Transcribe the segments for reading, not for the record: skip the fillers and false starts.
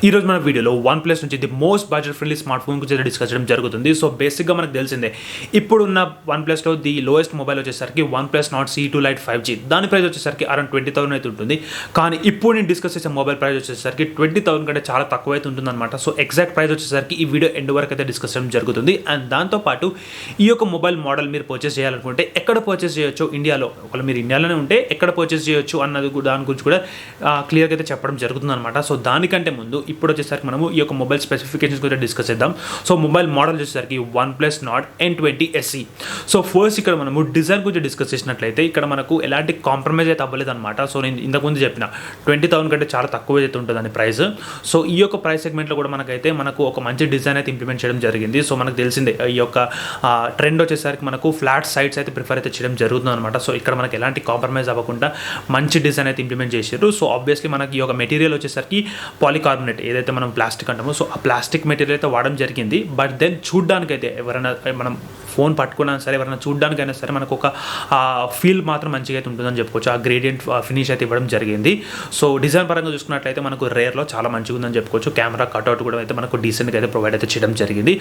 ఈ రోజు మన వీడియోలో OnePlus నుంచి the most budget friendly smart phone గురించి డిస్కస్ చేయడం జరుగుతుంది. సో బేసిక్గా మనకు తెలిసిందే ఇప్పుడున్న OnePlusలో ది లోయెస్ట్ మొబైల్ వచ్చేసరికి OnePlus Nord C2 Lite 5G. దాని ప్రైస్ వచ్చేసరికి అరౌండ్ 20,000 అయితే ఉంటుంది. కానీ ఇప్పుడు నేను డిస్కస్ చేసే మొబైల్ ప్రైస్ వచ్చేసరికి 20,000 కంటే చాలా తక్కువ అయితే ఉంటుందన్నమాట. సో ఎగ్జాక్ట్ ప్రైస్ వచ్చేసరికి ఈ వీడియో ఎండ్ వరకు అయితే డిస్కస్ చేయడం జరుగుతుంది. అండ్ దాంతోపాటు ఈ యొక్క మొబైల్ మోడల్ మీరు పర్చేస్ చేయాలనుకుంటే ఎక్కడ పర్చేస్ చేయొచ్చు, ఇండియాలో ఒకవేళ మీరు ఇండియాలోనే ఉంటే ఎక్కడ పర్చేస్ చేయొచ్చు అన్నది దాని గురించి కూడా క్లియర్గా అయితే చెప్పడం జరుగుతుంది అనమాట. సో దానికంటే ముందు ఇప్పుడు వచ్చేసరికి మనము ఈ యొక్క మొబైల్ స్పెసిఫికేషన్స్ గురించి డిస్కస్ చేద్దాం. సో మొబైల్ మోడల్ వచ్చేసరికి OnePlus Nord N20 SE. So first ఇక్కడ మనము డిజైన్ గురించి డిస్కస్ చేసినట్లయితే ఇక్కడ మనకు ఎలాంటి కాంప్రమైజ్ అయితే అవ్వలేదు అనమాట. సో నేను ఇంతకుముందు చెప్పిన 20,000 కంటే చాలా తక్కువ అయితే ఉంటుందని ప్రైస్. సో ఈ యొక్క ప్రైస్ సెగ్మెంట్లో కూడా మనకు ఒక మంచి డిజైన్ అయితే ఇంప్లిమెంట్ చేయడం జరిగింది. సో మనకు తెలిసిందే ఈ యొక్క ట్రెండ్ వచ్చేసరికి మనకు ఫ్లాట్ సైడ్స్ అయితే ప్రిఫర్ అయితే చేయడం జరుగుతుంది అనమాట. సో ఇక్కడ మనకి ఎలాంటి కాంప్రమైజ్ అవ్వకుండా మంచి డిజైన్ అయితే ఇంప్లిమెంట్ చేశారు. సో ఆబ్వియస్లీ మనకి ఈ యొక్క మెటీరియల్ వచ్చేసరికి పాలికార్బోనేట్ ఏదైతే మనం ప్లాస్టిక్ అంటామో సో ఆ ప్లాస్టిక్ మెటీరియల్ అయితే వాడడం జరిగింది. బట్ దెన్ చూడ్డానికైతే ఎవరైనా మనం ఫోన్ పట్టుకున్నా సరే ఎవరైనా చూడ్డానికైనా సరే మనకు ఒక ఫీల్ మాత్రం మంచిగా అయితే ఉంటుందని చెప్పుకోవచ్చు. ఆ గ్రేడియంట్ ఫినిష్ అయితే ఇవ్వడం జరిగింది. సో డిజైన్ పరంగా చూసుకున్నట్లయితే మనకు రేర్లో చాలా మంచిగా ఉందని చెప్పుకోవచ్చు. కెమెరా కట్అవుట్ కూడా అయితే మనకు డీసెంట్గా అయితే ప్రొవైడ్ అయితే చేయడం జరిగింది.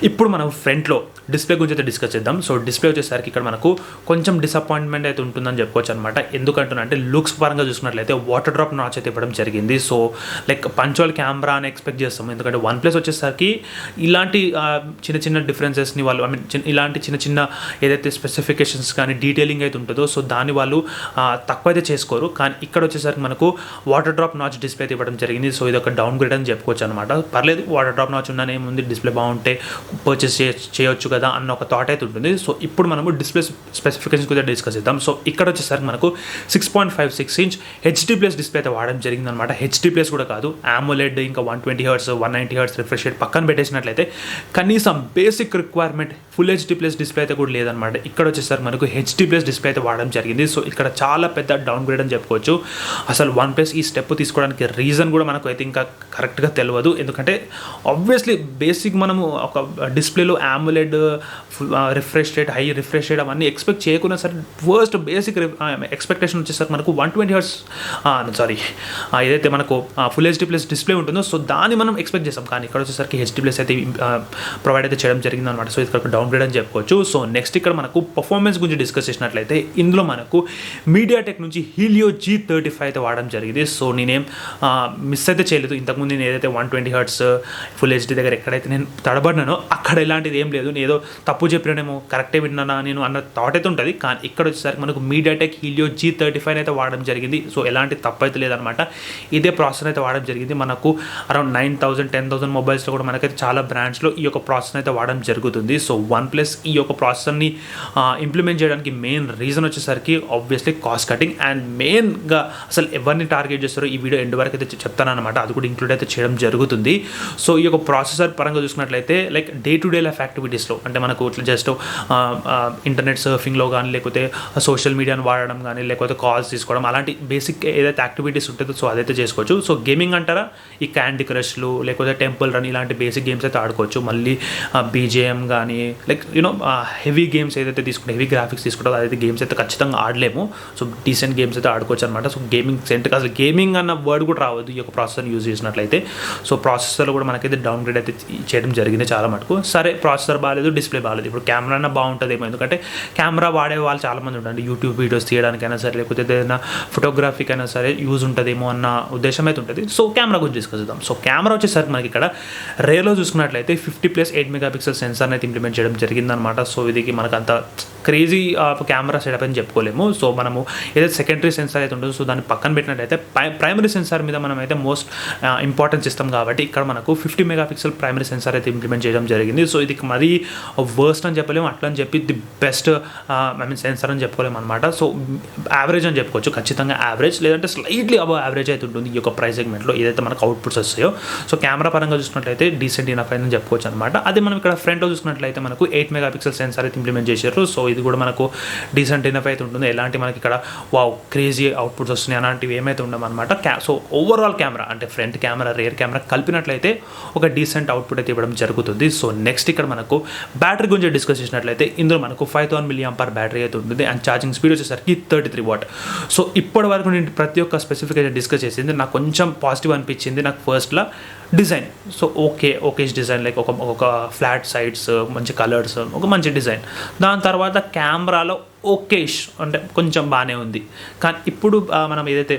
ఇప్పుడు మనం ఫ్రంట్లో డిస్ప్లే గురించి అయితే డిస్కస్ చేద్దాం. సో డిస్ప్లే వచ్చేసరికి ఇక్కడ మనకు కొంచెం డిసప్పాయింట్మెంట్ అయితే ఉంటుందని చెప్పుకోవచ్చు అనమాట. ఎందుకంటున్నా అంటే లుక్స్ పరంగా చూసుకున్నట్లయితే వాటర్ డ్రాప్ నాచ్ అయితే ఇవ్వడం జరిగింది. సో లైక్ పంచువల్ కెమెరా అని ఎక్స్పెక్ట్ చేస్తాము. ఎందుకంటే OnePlus వచ్చేసరికి ఇలాంటి చిన్న చిన్న డిఫరెన్సెస్ని వాళ్ళు ఇలాంటి చిన్న చిన్న ఏదైతే స్పెసిఫికేషన్స్ కానీ డీటెయిలింగ్ అయితే ఉంటుందో సో దాన్ని వాళ్ళు తక్కువ అయితే చేసుకోరు. కానీ ఇక్కడ వచ్చేసరికి మనకు వాటర్ డ్రాప్ నాచ్ డిస్ప్లే అయితే ఇవ్వడం జరిగింది. సో ఇది ఒక డౌన్ గ్రేడ్ అని చెప్పుకోవచ్చు అనమాట. పర్లేదు వాటర్ డ్రాప్ నాచ్ ఉందని ఏముంది, డిస్ప్లే బాగుంటే పర్చేస్ చేయొచ్చు కదా అన్న ఒక థాట్ అయితే ఉంటుంది. సో ఇప్పుడు మనము డిస్ప్లే స్పెసిఫికేషన్స్ కూడా డిస్కస్ చేద్దాం. సో ఇక్కడ వచ్చేసరికి మనకు 6.56 ఇంచ్ HD+ డిస్ప్లే అయితే వాడడం జరిగింది అనమాట. HD+ కూడా కాదు, AMOLED ఇంకా 120Hz 190Hz రిఫ్రెష్ రేట్ పక్కన పెట్టేసినట్లయితే కనీసం basic requirement full HD+ display అయితే కూడా లేదనమాట. ఇక్కడ వచ్చేసరికి మనకు HD+ డిస్ప్లే అయితే వాడడం జరిగింది. సో ఇక్కడ చాలా పెద్ద డౌన్ గ్రేడ్ అని చెప్పుకోవచ్చు. అసలు OnePlus ఈ స్టెప్ తీసుకోవడానికి రీజన్ కూడా మనకు అయితే ఇంకా కరెక్ట్గా తెలియదు. ఎందుకంటే ఆబ్వియస్లీ బేసిక్ మనము ఒక డిస్ప్లేలో AMOLED refresh rate high refresh rate అవన్నీ ఎక్స్పెక్ట్ చేయకున్నా సరే ఫస్ట్ బేసిక్ ఎక్స్పెక్టేషన్ వచ్చేసరికి మనకు 120Hz ఏదైతే మనకు ఫుల్ HD+ డిస్ప్లే ఉంటుందో సో దాన్ని మనం ఎక్స్పెక్ట్ చేస్తాం. కానీ ఇక్కడ వచ్చేసరికి HD+ అయితే ప్రొవైడ్ అయితే చేయడం జరిగింది అనమాట. సో ఇక్కడ డౌన్ గ్రేడ్ అని చెప్పుకోవచ్చు. సో నెక్స్ట్ ఇక్కడ మనకు పర్ఫార్మెన్స్ గురించి డిస్కస్ చేసినట్లయితే ఇందులో మనకు మీడియాటెక్ నుంచి హీలియో G35 అయితే వాడడం జరిగింది. సో నేనేం మిస్ అయితే చేయలేదు. ఇంతకుముందు నేను ఏదైతే 120Hz ఫుల్ HD దగ్గర ఎక్కడైతే నేను తడబడినానో అక్కడ ఇలాంటిది ఏం లేదు. నేను ఏదో తప్పు చెప్పినానేమో కరెక్టే విన్నానా నేను అన్న థాట్ అయితే ఉంటుంది. కానీ ఇక్కడ వచ్చేసరికి మనకు మీడియాటెక్ హీలియో G35 అయితే వాడడం జరిగింది. సో ఎలాంటి తప్పు అయితే లేదనమాట. ఇదే ప్రాసెసర్ అయితే వాడడం జరిగింది. మనకు అరౌండ్ 9,000 10,000 మొబైల్స్లో కూడా మనకైతే చాలా బ్రాండ్స్లో ఈ యొక్క ప్రాసెసర్ అయితే వాడడం జరుగుతుంది. సో OnePlus ఈ యొక్క ప్రాసెసర్ని ఇంప్లిమెంట్ చేయడానికి మెయిన్ రీజన్ వచ్చేసరికి ఆబ్వియస్లీ కాస్ట్ కటింగ్ అండ్ మెయిన్గా అసలు ఎవరిని టార్గెట్ చేస్తారో ఈ వీడియో ఎండ్ వరకు అయితే చెప్తానమాట. అది కూడా ఇంక్లూడ్ అయితే చేయడం జరుగుతుంది. సో ఈ యొక్క ప్రాసెసర్ పరంగా చూసుకున్నట్లయితే like day to day life యాక్టివిటీస్లో అంటే మనకు ఇట్లా జస్ట్ ఇంటర్నెట్ సర్ఫింగ్లో కానీ లేకపోతే సోషల్ మీడియాను వాడడం కానీ లేకపోతే కాల్స్ తీసుకోవడం అలాంటి బేసిక్ ఏదైతే యాక్టివిటీస్ ఉంటుందో సో అదైతే చేసుకోవచ్చు. సో గేమింగ్ అంటారా ఈ క్యాండీ క్రష్లు లేకపోతే టెంపుల్ రన్ ఇలాంటి బేసిక్ గేమ్స్ అయితే ఆడుకోవచ్చు. మళ్ళీ BGM కానీ లైక్ హెవీ గేమ్స్ ఏదైతే తీసుకుంటే హెవీ గ్రాఫిక్స్ తీసుకుంటారో అదైతే గేమ్స్ అయితే ఖచ్చితంగా ఆడలేము. సో డీసెంట్ గేమ్స్ అయితే ఆడుకోవచ్చు అనమాట. సో గేమింగ్ సెంటర్ అసలు గేమింగ్ అన్న వర్డ్ కూడా రావద్దు ఈ యొక్క ప్రాసెసర్ యూజ్ చేసినట్లయితే. సో ప్రాసెసర్లో కూడా మనకైతే డౌన్ గ్రేడ్ అయితే చేయడం జరిగింది చాలా మటుకు. సరే ప్రాసెసర్ బాగాలేదు, డిస్ప్లే బాగాలేదు. ఇప్పుడు కెమెరా అన్న బాగుంటుందేమో, ఎందుకంటే కెమెరా వాడే వాళ్ళు చాలామంది ఉంటారు. యూట్యూబ్ వీడియోస్ తీయడానికైనా సరే లేకపోతే ఏదైనా ఫోటోగ్రఫీకి అయినా సరే యూజ్ ఉంటుందేమో అన్న ఉద్దేశం అయితే ఉంటుంది. సో కెమెరా గురించి డిస్కస్ చేద్దాం. సో కెమెరా వచ్చేసరికి మనకి ఇక్కడ రేర్లో చూసుకున్నట్లయితే 50+8 మెగాపిక్సెల్ సెన్సార్ని అయితే ఇంప్లిమెంట్ చేయడం జరిగిందనమాట. సో ఇది మనకు అంత క్రేజీ కెమెరా సెటప్ అని చెప్పుకోలేము. సో మనము ఏదైతే సెకండరీ సెన్సార్ అయితే ఉంటుందో సో దాన్ని పక్కన పెట్టినట్లయితే ప్రైమరీ సెన్సార్ మీద మనం అయితే మోస్ట్ ఇంపార్టెన్స్ ఇస్తాం కాబట్టి ఇక్కడ మనకు 50 మెగాపిక్సెల్ ప్రైమరీ సెన్సార్ అయితే ఇంప్లిమెంట్ చేయడం జరిగింది. సో ఇది మరీ వర్స్ట్ అని చెప్పలేము, అట్లా అని చెప్పి ది బెస్ట్ సెన్సార్ అని చెప్పుకోలేము అనమాట. సో యావరేజ్ అని చెప్పుకోవచ్చు, ఖచ్చితంగా యావరేజ్ లేదంటే స్లైట్లీ అబవ్ యావరేజ్ అయితే ఉంటుంది ఈ యొక్క ప్రైస్ సెగ్మెంట్లో ఏదైతే మనకు అవుట్పుట్స్ వస్తాయో. సో కెమెరా పరంగా చూసుకున్నట్లయితే డీసెంట్ ఇనఫ్ అని చెప్పుకోవచ్చు అనమాట. అదే మనం ఇక్కడ ఫ్రంట్లో చూసుకున్నట్లయితే మనకు 8 మెగాపిక్సెల్ సెన్సార్ అయితే ఇంప్లిమెంట్ చేశారు. సో ఇది కూడా మనకు డీసెంట్ ఇనఫ్ అయితే ఉంటుంది. ఎలాంటి మనకి ఇక్కడ వావ్ క్రేజీ అవుట్పుట్స్ వస్తున్నాయి అలాంటివి ఏమైతే ఉండమన్నమాట. సో ఓవరాల్ కెమెరా అంటే ఫ్రంట్ కెమెరా రేర్ కెమెరా కలిపినట్లయితే ఒక డీసెంట్ అవుట్పుట్ అయితే ఇవ్వడం జరుగుతుంది. సో నెక్స్ట్ ఇక్కడ మనకు బ్యాటరీ గురించి డిస్కస్ చేసినట్లయితే ఇందులో మనకు 5000 mAh బ్యాటరీ అయితే ఉంటుంది అండ్ ఛార్జింగ్ స్పీడ్ వచ్చేసరికి 33 వాట్. సో ఇప్పటి వరకు నేను ప్రతి ఒక్క స్పెసిఫికేషన్ డిస్కస్ చేసింది నాకు కొంచెం పాజిటివ్ అనిపించింది. నాకు ఫస్ట్లో డిజైన్. సో ఓకేష్ డిజైన్, లైక్ ఒక ఫ్లాట్ సైడ్స్, మంచి కలర్స్, ఒక మంచి డిజైన్. దాని తర్వాత కెమెరాలో ఓకేష్ అంటే కొంచెం బాగానే ఉంది. కానీ ఇప్పుడు మనం ఏదైతే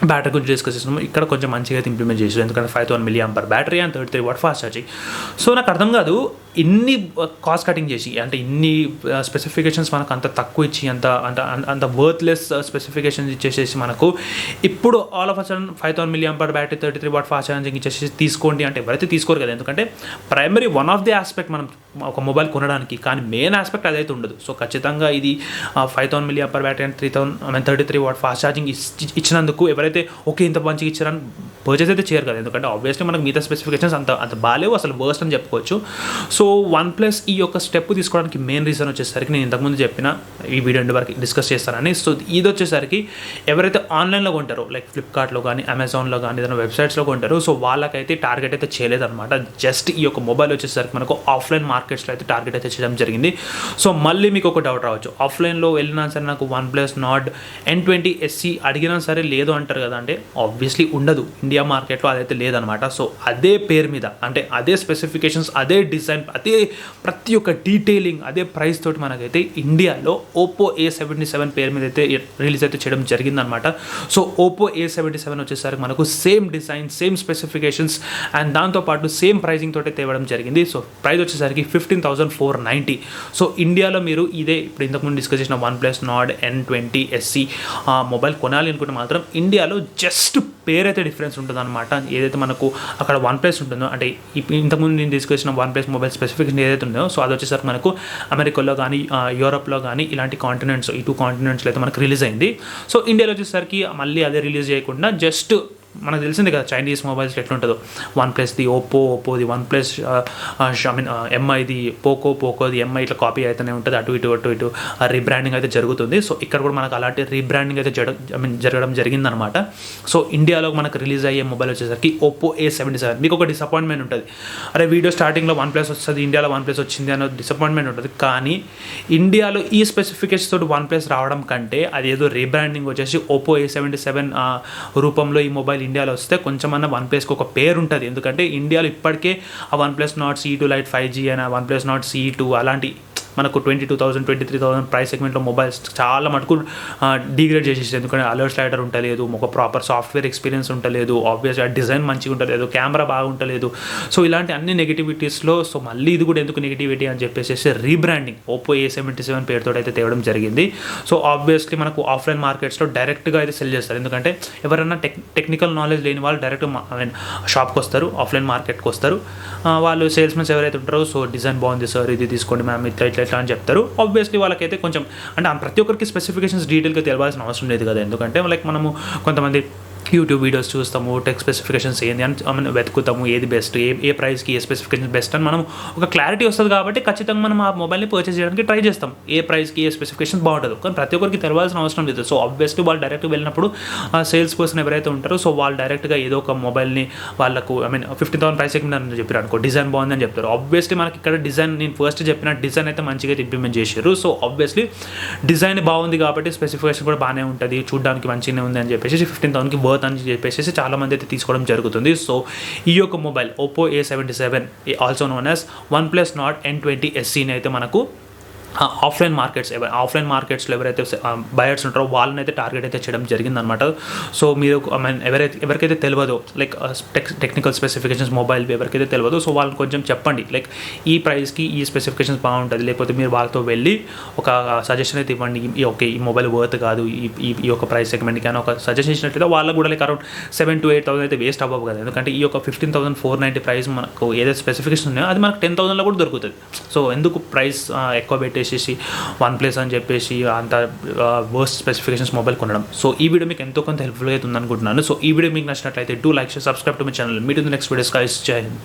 బ్యాటరీ గురించి డిస్కస్ చేస్తున్నాము, ఇక్కడ కొంచెం మంచిగా అయితే ఇంప్లిమెంట్ చేసారు. ఎందుకంటే 5000 mAh battery and 33 watt fast charging. So నాకు అర్థం కాదు, ఇన్ని కాస్ట్ కటింగ్ చేసి, అంటే ఇన్ని స్పెసిఫికేషన్స్ మనకు అంత తక్కువ ఇచ్చి, అంత వర్త్లెస్ స్పెసిఫికేషన్స్ ఇచ్చేసేసి మనకు ఇప్పుడు all of a sudden 5000 mAh battery 33 watt fast charging ఇచ్చేసి తీసుకోండి అంటే ఎవరైతే తీసుకోరు కదా. ఎందుకంటే primary one of the aspect మనం ఒక మొబైల్ కొనడానికి, కానీ మెయిన్ ఆస్పెక్ట్ అదైతే ఉండదు. సో ఖచ్చితంగా ఇది 5000 mAh battery and 33 watt fast charging ఇచ్చినందుకు ఎవరైతే ఇంత మంచిగా ఇచ్చారని పర్చేస్ అయితే చేయరు కదా. ఎందుకంటే ఆబ్వియస్లీ మనకు మిగతా స్పెసిఫికేషన్స్ అంత బాగాలేవు, అసలు వర్స్ట్ అని చెప్పుకోవచ్చు. సో OnePlus ఈ యొక్క స్టెప్ తీసుకోవడానికి మెయిన్ రీజన్ వచ్చేసరికి, నేను ఇంతకుముందు చెప్పిన ఈ వీడియో ఎండ్ వరకు డిస్కస్ చేస్తానని. సో ఇది వచ్చేసరికి ఎవరైతే ఆన్లైన్లో కొంటారో, లైక్ ఫ్లిప్కార్ట్లో కానీ అమెజాన్లో కానీ ఏదైనా వెబ్సైట్స్లో కొంటారో, సో వాళ్ళకైతే టార్గెట్ అయితే చేయలేదన్నమాట. జస్ట్ ఈ యొక్క మొబైల్ వచ్చేసరికి మనకు ఆఫ్లైన్ మార్కెట్స్లో అయితే టార్గెట్ అయితే చేయడం జరిగింది. సో మళ్ళీ మీకు ఒక డౌట్ రావచ్చు, ఆఫ్లైన్లో వెళ్ళినా సరే నాకు OnePlus Nord N20 SE అడిగినా సరే లేదు అంటారు కదా. అంటే ఆబ్వియస్లీ ఉండదు, ఇండియా మార్కెట్లో అదైతే లేదనమాట. సో అదే పేరు మీద, అంటే అదే స్పెసిఫికేషన్స్, అదే డిజైన్, అదే ప్రతి ఒక్క డీటెయిలింగ్, అదే ప్రైస్ తోటి మనకైతే ఇండియాలో Oppo A77 పేరు మీద అయితే రిలీజ్ అయితే చేయడం జరిగిందనమాట. సో Oppo A77 వచ్చేసరికి మనకు same design, same specifications and దాంతోపాటు సేమ్ ప్రైజింగ్ తోటి తేవడం జరిగింది. సో ప్రైస్ వచ్చేసరికి 15,490. సో ఇండియాలో మీరు ఇదే ఇప్పుడు ఇంతకుముందు డిస్కస్ చేసిన OnePlus Nord N20 SE mobile కొనాలి అనుకుంటే మాత్రం ఇండియాలో జస్ట్ పేరైతే డిఫరెన్స్ ఉంటుంది అనమాట. ఏదైతే మనకు అక్కడ OnePlus ఉంటుందో, అంటే ఇంతకుముందు నేను తీసుకొచ్చిన OnePlus మొబైల్ స్పెసిఫికేషన్ ఏదైతే ఉందో, సో అది వచ్చేసరికి మనకు అమెరికాలో కానీ యూరోప్లో కానీ ఇలాంటి కాంటినెంట్స్, ఈ 2 కాంటినెంట్స్లో అయితే మనకు రిలీజ్ అయింది. సో ఇండియాలో వచ్చేసరికి మళ్ళీ అదే రిలీజ్ చేయకుండా జస్ట్ మనకు తెలిసింది కదా చైనీస్ మొబైల్స్లో ఎట్లుంటుందో, OnePlusది ఓప్పోది OnePlus ఎంఐది పోకోది ఎంఐ ఇట్లా కాపీ అయితేనే ఉంటుంది, అటు ఇటు రీబ్రాండింగ్ అయితే జరుగుతుంది. సో ఇక్కడ కూడా మనకు అలాంటి రీబ్రాండింగ్ అయితే జరగడం జరిగిందనమాట. సో ఇండియాలో మనకు రిలీజ్ అయ్యే మొబైల్ వచ్చేసరికి Oppo A77. మీకు ఒక డిసప్పాయింట్మెంట్ ఉంటుంది, అరే వీడియో స్టార్టింగ్లో OnePlus వస్తుంది, ఇండియాలో OnePlus వచ్చింది అనే డిసప్పాయింట్మెంట్ ఉంటుంది. కానీ ఇండియాలో ఈ స్పెసిఫికేషన్స్ తోటి OnePlus రావడం కంటే అదేదో రీబ్రాండింగ్ వచ్చేసి Oppo A77 రూపంలో ఈ మొబైల్ ఇండియాలో వస్తే కొంచెమన్నా OnePlusకి ఒక పేరు ఉంటుంది. ఎందుకంటే ఇండియాలో ఇప్పటికే ఆ OnePlus Nord CE2 Lite 5G అయినా OnePlus Nord CE2 అలాంటి మనకు 22,000 23,000 ప్రైస్ సెగ్మెంట్లో మొబైల్స్ చాలా మటుకు డిగ్రేడ్ చేసేసి. ఎందుకంటే అలర్ట్ స్లైడర్ ఉండలేదు, ఒక ప్రాపర్ సాఫ్ట్వేర్ ఎక్స్పీరియన్స్ ఉండలేదు, ఆబ్వియస్గా డిజైన్ మంచిగా ఉండలేదు, కెమెరా బాగుంటలేదు. సో ఇలాంటి అన్ని నెగిటివిటీస్లో సో మళ్ళీ ఇది కూడా ఎందుకు నెగిటివిటీ అని చెప్పేసి రీబ్రాండింగ్ Oppo A77 పేరుతో అయితే తేవడం జరిగింది. సో ఆబ్వియస్లీ మనకు ఆఫ్లైన్ మార్కెట్స్లో డైరెక్ట్గా అయితే సెల్ చేస్తారు. ఎందుకంటే ఎవరైనా టెక్నికల్ నాలెడ్జ్ లేని వాళ్ళు డైరెక్ట్ షాప్కి వస్తారు, ఆఫ్లైన్ మార్కెట్కి వస్తారు. వాళ్ళు సేల్స్మెన్స్ ఎవరైతే ఉంటారో, సో డిజైన్ బాగుంది సార్, ఇది తీసుకోండి మ్యామ్, ఇట్లా అని చెప్తారు. ఆబ్వియస్లీ వాళ్ళకైతే కొంచెం అంటే ప్రతి ఒక్కరికి స్పెసిఫికేషన్స్ డీటెయిల్గా తెలియాల్సిన అవసరం లేదు కదా. ఎందుకంటే లైక్ మనము కొంతమంది యూట్యూబ్ వీడియోస్ చూస్తాము, టెక్ స్పెసిఫికేషన్స్ ఏంది అని వెతుకుతాము, ఏది బెస్ట్, ఏ ప్రైస్కి ఏ స్పెసిఫికేషన్ బెస్ట్ అని మనం ఒక క్లారిటీ వస్తుంది. కాబట్టి ఖచ్చితంగా మనం ఆ మొబైల్ని పర్చేస్ చేయడానికి ట్రై చేస్తాం, ఏ ప్రైస్కి ఏ స్పెసిఫికేషన్ బాగుంటుందో. కానీ ప్రతి ఒక్కరికి తెలియాల్సిన అవసరం లేదు. సో ఆబ్వియస్లీ వాళ్ళు డైరెక్ట్గా వెళ్ళినప్పుడు సేల్స్ పర్సన్ ఎవరైతే ఉంటారో, సో వాళ్ళు డైరెక్ట్గా ఏదో ఒక మొబైల్ని వాళ్ళకు 15,000 ప్రైస్ సెగ్మెంట్ చెప్పారు అనుకో, డిజైన్ బాగుందని చెప్తారు. ఆబ్వియస్లీ మనకి ఇక్కడ డిజైన్, నేను ఫస్ట్ చెప్పిన డిజైన్ అయితే మంచిగా అయితే ఇంప్లిమెంట్ చేశారు. సో ఆబ్వియస్లీ డిజైన్ బాగుంది కాబట్టి స్పెసిఫికేషన్ కూడా బాగానే ఉంటుంది, చూడడానికి మంచిగానే ఉంది అని చెప్పేసి 15,000కి వర్త్ అని చెప్పేసి చాలామంది అయితే తీసుకోవడం జరుగుతుంది. సో ఈ యొక్క mobile Oppo A77 also known as OnePlus Nord N20 SEని అయితే మనకు ఆఫ్లైన్ మార్కెట్స్లో ఎవరైతే బయర్స్ ఉంటారో వాళ్ళని అయితే టార్గెట్ అయితే చేయడం జరిగిందనమాట. సో మీరు ఎవరికైతే తెలియదో, లైక్ టెక్నికల్ స్పెసిఫికేషన్స్ మొబైల్ ఎవరికైతే తెలియదో, సో వాళ్ళని కొంచెం చెప్పండి, లైక్ ఈ ప్రైస్కి ఈ స్పెసిఫికేషన్స్ బాగుంటుంది. లేకపోతే మీరు వాళ్ళతో వెళ్ళి ఒక సజెషన్ అయితే ఇవ్వండి, ఓకే ఈ మొబైల్ వర్త్ కాదు ఈ యొక్క ప్రైస్ సెగ్మెంట్కి కానీ ఒక సజెషన్ ఇచ్చినట్లయితే వాళ్ళకు కూడా లైక్ అరౌండ్ 7,000 to 8,000 అయితే వేస్ట్ అవ్వవు కదా. ఎందుకంటే ఈ యొక్క 15,490 ప్రైస్ మనకు ఏదైతే స్పెసిఫికేషన్ ఉన్నాయో అది మనకు 10,000లో కూడా దొరుకుతుంది. సో ఎందుకు ప్రైస్ ఎక్కువ పెట్టేసి OnePlus అని చెప్పేసి అంత వర్స్ట్ స్పెసిఫికేషన్స్ మొబైల్ కొనడం. సో ఈ వీడియో మీకు ఎంతో కొంత హెల్ప్ఫుల్ అవుతుంది అనుకుంటున్నాను. సో ఈ వీడియో మీకు నచ్చినట్లయితే do like, share, subscribe to my channel. Meet in the next videos guys. జై హింద్.